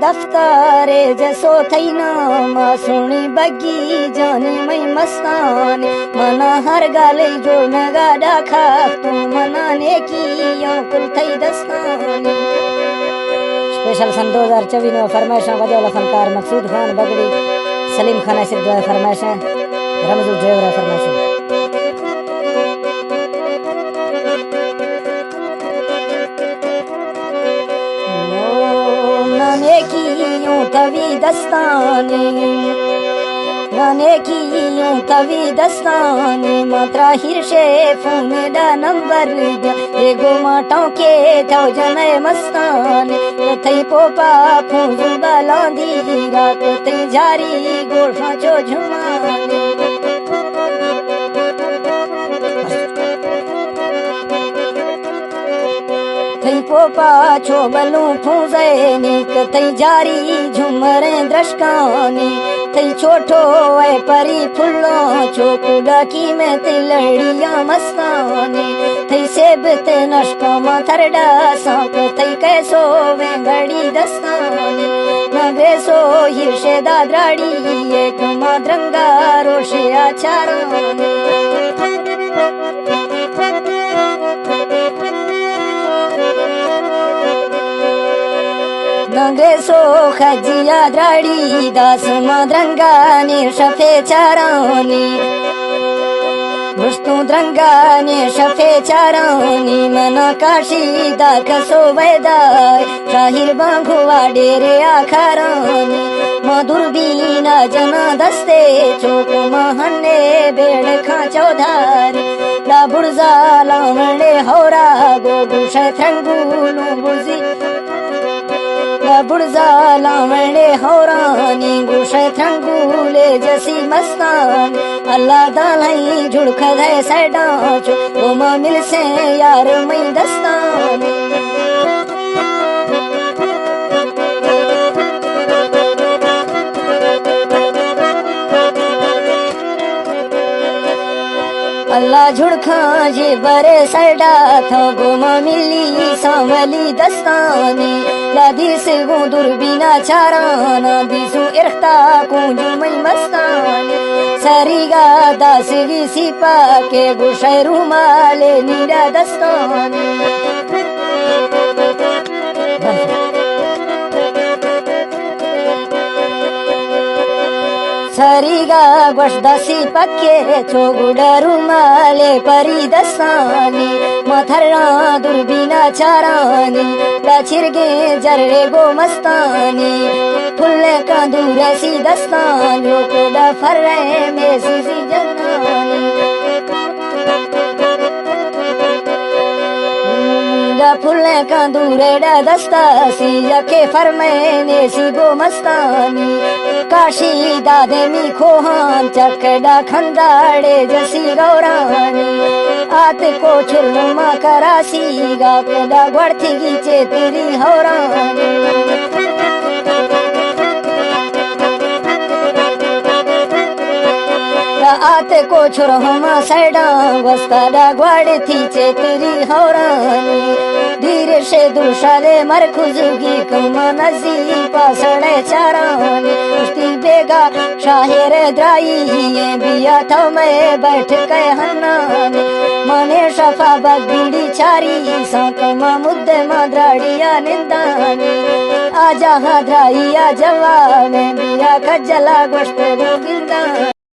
दफ्तरे जसो थैन सुनी बगी जानी मै मस्तानी मना हर गाले जोड़न गाडा खास तू मना नेकी कुल थई दस्तानी। स्पेशल सन 2024 में फरमाइशा बजे वाला फनकार मकसूद खान बगड़ी, सलीम खान ऐसे दुआ फरमाइशा, रमजू ड्राइवर फरमाइशा। तवी दस्तानी मात्रा हिरशे फोन डा नंबर एगो माटों के थो जने मस्तानी थई पोपा फूज बलांदी रात थई जारी गोठा चो झुमानी। थई पोपा छो बलू फूजे निक थई जारी झुमरे द्रशकानी थई छोटो ऐ परी फुल्लो छो कुडकी में थई लड़िया मस्तानी थई सेब ते नशका माथरडा सांप थई कैसो वेंगड़ी दस्तानी नगे सो हिरशे दादराड़ी एक माद्रंगा रोशे आचारानी। नगे सो खजिया द्राड़ी दास माद्रंगा ने शफे चारानी रुस्तु द्रंगा ने शफे चारानी मना काशी दाख सो वैदाय शाहिर बांघुआ डेरे आखरानी मधुर बीना जना दस्ते चोक महने बेड़ खा चौधारी ला बुर्जा लावणे होरा गोगु शथंगुलु बुजी बुर्जा लावणे होरानी गुशे थंगुले जसी मस्तान अल्लाह दालाई झुड़ख है सैडा चो ओमा मिल से यार मई दस्तानी। अल्लाह झुड़खा जे बरे सैडा था गोमा मिली सामली दस्तानी लादी से गो दुर्बीना चाराना दिसु इरख्ता कुंजु मई मस्तानी सरीगा दासगी सिपा के गुशैरू माले नीरा दस्तानी। सरीगा गोश दसी पक्के छो गुडरू माले परी दस्तानी मथरा दुर्बीना चारानी लाचिरगे जर्रे गो मस्तानी फुल्ले का दूरसी दस्तान लोको दा फर्रे में सीसी जन्नानी फुल्ले का दूरेडा दस्तासी यके फरमैने सी गो मस्तानी काशी दादे मी खोहान चकड़ा खंदाड़े जसी गौरानी आत को छुरमा करासी गाकड़ा गढ़थी गीचे तेरी हौरानी। आते को छुरमा सैडा वस्ताडा ग्वाड़े थी चेतरी हौरानी धीरे से दुशाले मरखुजुगी कमा नजी पासड़े चारानी उस्ती बेगा शाहिर द्राई ये बिया था मैं बैठ के हन्नानी मने शफा बगड़ी चारी सांकमा मुद्दे माद्राड़िया निंदानी आजा हाद्राइया जवा में बिया खजला गोश्त गोविंदा।